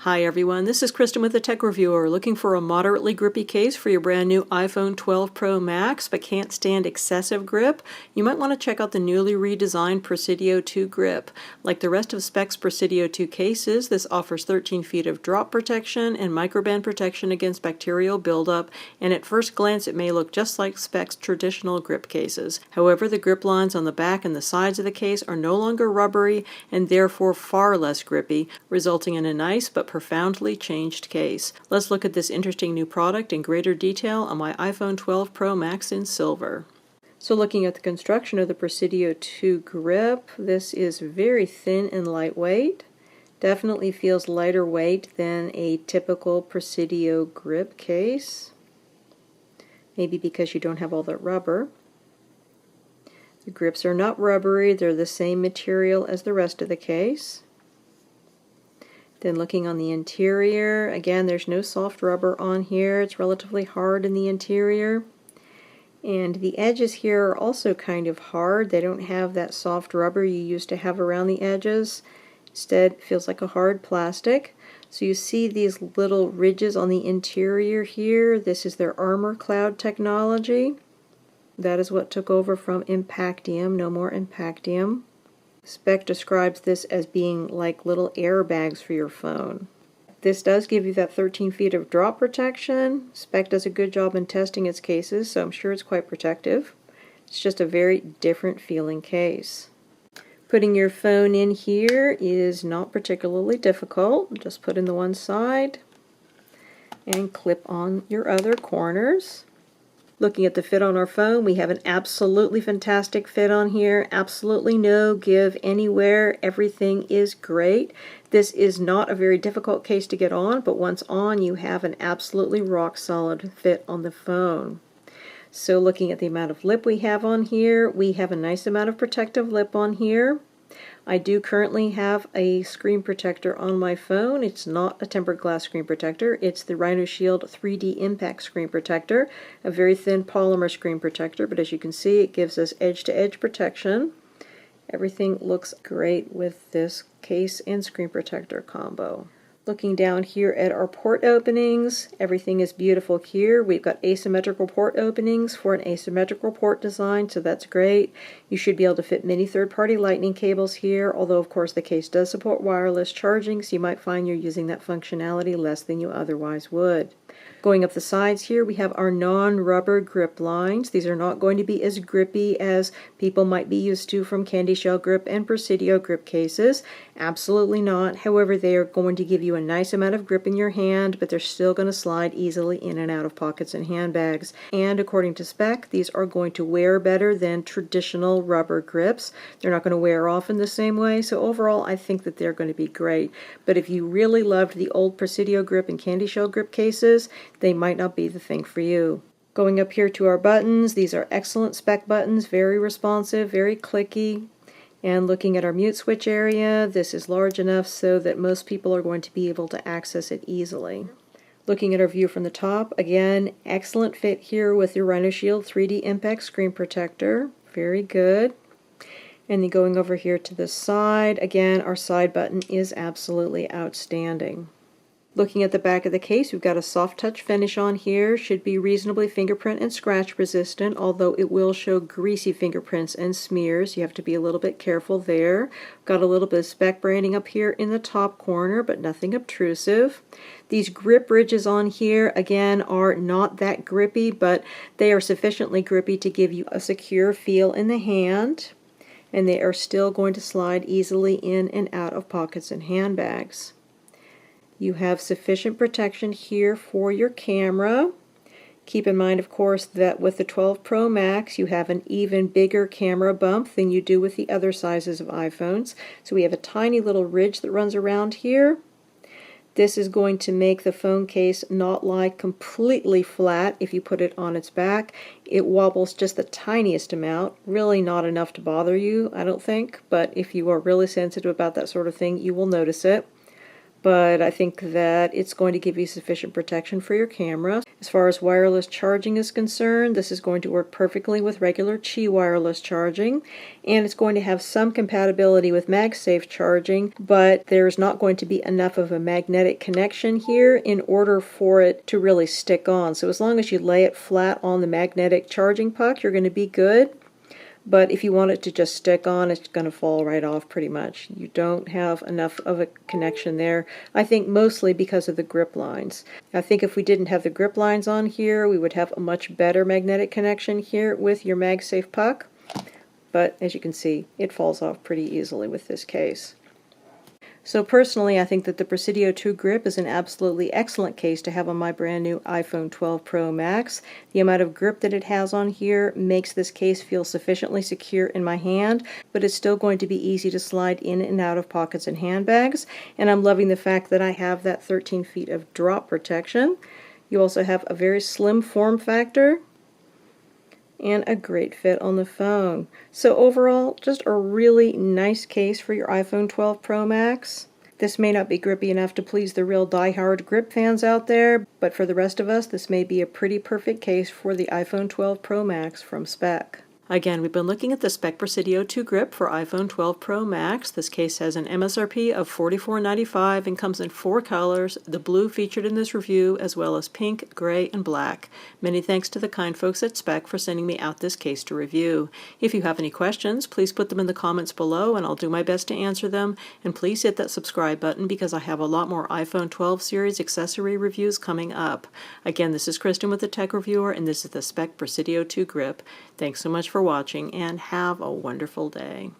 Hi everyone, this is Kristen with the Tech Reviewer. Looking for a moderately grippy case for your brand new iPhone 12 Pro Max but can't stand excessive grip? You might want to check out the newly redesigned Presidio2 Grip. Like the rest of Speck's Presidio2 cases, this offers 13 feet of drop protection and Microban protection against bacterial buildup, and at first glance it may look just like Speck's traditional grip cases. However, the grip lines on the back and the sides of the case are no longer rubbery and therefore far less grippy, resulting in a nice but profoundly changed case. Let's look at this interesting new product in greater detail on my iPhone 12 Pro Max in silver. So looking at the construction of the Presidio2 Grip, this is very thin and lightweight. Definitely feels lighter weight than a typical Presidio grip case. Maybe because you don't have all that rubber. The grips are not rubbery, they're the same material as the rest of the case. Then looking on the interior, again there's no soft rubber on here, it's relatively hard in the interior. And the edges here are also kind of hard, they don't have that soft rubber you used to have around the edges. Instead, it feels like a hard plastic. So you see these little ridges on the interior here, this is their armor cloud technology. That is what took over from Impactium, no more Impactium. Speck describes this as being like little airbags for your phone. This does give you that 13 feet of drop protection. Speck does a good job in testing its cases, so I'm sure it's quite protective. It's just a very different feeling case. Putting your phone in here is not particularly difficult. Just put in the one side and clip on your other corners. Looking at the fit on our phone, we have an absolutely fantastic fit on here. Absolutely no give anywhere. Everything is great. This is not a very difficult case to get on, but once on, you have an absolutely rock solid fit on the phone. So looking at the amount of lip we have on here, we have a nice amount of protective lip on here. I do currently have a screen protector on my phone. It's not a tempered glass screen protector. It's the Rhino Shield 3D Impact screen protector, a very thin polymer screen protector, but as you can see, it gives us edge-to-edge protection. Everything looks great with this case and screen protector combo. Looking down here at our port openings, everything is beautiful here. We've got asymmetrical port openings for an asymmetrical port design, so that's great. You should be able to fit many third-party lightning cables here, although of course the case does support wireless charging, so you might find you're using that functionality less than you otherwise would. Going up the sides here, we have our non-rubber grip lines. These are not going to be as grippy as people might be used to from Candy Shell Grip and Presidio grip cases. Absolutely not. However, they are going to give you a nice amount of grip in your hand, but they're still going to slide easily in and out of pockets and handbags. And according to Speck, these are going to wear better than traditional rubber grips. They're not going to wear off in the same way, so overall I think that they're going to be great. But if you really loved the old Presidio grip and Candy Shell grip cases, they might not be the thing for you. Going up here to our buttons, these are excellent Speck buttons, very responsive, very clicky. And looking at our mute switch area, this is large enough so that most people are going to be able to access it easily. Looking at our view from the top, again, excellent fit here with your Rhino Shield 3D Impact screen protector. Very good. And then going over here to the side, again, our side button is absolutely outstanding. Looking at the back of the case, we've got a soft touch finish on here. Should be reasonably fingerprint and scratch resistant, although it will show greasy fingerprints and smears. You have to be a little bit careful there. Got a little bit of Speck branding up here in the top corner, but nothing obtrusive. These grip ridges on here, again, are not that grippy, but they are sufficiently grippy to give you a secure feel in the hand, and they are still going to slide easily in and out of pockets and handbags. You have sufficient protection here for your camera. Keep in mind, of course, that with the 12 Pro Max, you have an even bigger camera bump than you do with the other sizes of iPhones. So we have a tiny little ridge that runs around here. This is going to make the phone case not lie completely flat if you put it on its back. It wobbles just the tiniest amount, really not enough to bother you, I don't think, but if you are really sensitive about that sort of thing, you will notice it. but I think that it's going to give you sufficient protection for your camera. As far as wireless charging is concerned, this is going to work perfectly with regular Qi wireless charging, and it's going to have some compatibility with MagSafe charging, but there's not going to be enough of a magnetic connection here in order for it to really stick on. So as long as you lay it flat on the magnetic charging puck, you're going to be good. But if you want it to just stick on, it's going to fall right off pretty much. You don't have enough of a connection there. I think mostly because of the grip lines. I think if we didn't have the grip lines on here, we would have a much better magnetic connection here with your MagSafe puck. But as you can see, it falls off pretty easily with this case. So personally, I think that the Presidio2 Grip is an absolutely excellent case to have on my brand new iPhone 12 Pro Max. The amount of grip that it has on here makes this case feel sufficiently secure in my hand, but it's still going to be easy to slide in and out of pockets and handbags. And I'm loving the fact that I have that 13 feet of drop protection. You also have a very slim form factor and a great fit on the phone. So overall, just a really nice case for your iPhone 12 Pro Max. This may not be grippy enough to please the real die-hard grip fans out there, but for the rest of us, this may be a pretty perfect case for the iPhone 12 Pro Max from Speck. Again, we've been looking at the Speck Presidio2 Grip for iPhone 12 Pro Max. This case has an MSRP of $44.95 and comes in 4 colors, the blue featured in this review, as well as pink, gray, and black. Many thanks to the kind folks at Speck for sending me out this case to review. If you have any questions, please put them in the comments below and I'll do my best to answer them. And please hit that subscribe button because I have a lot more iPhone 12 series accessory reviews coming up. Again, this is Kristen with the Tech Reviewer, and this is the Speck Presidio2 Grip. Thanks so much for watching, and have a wonderful day.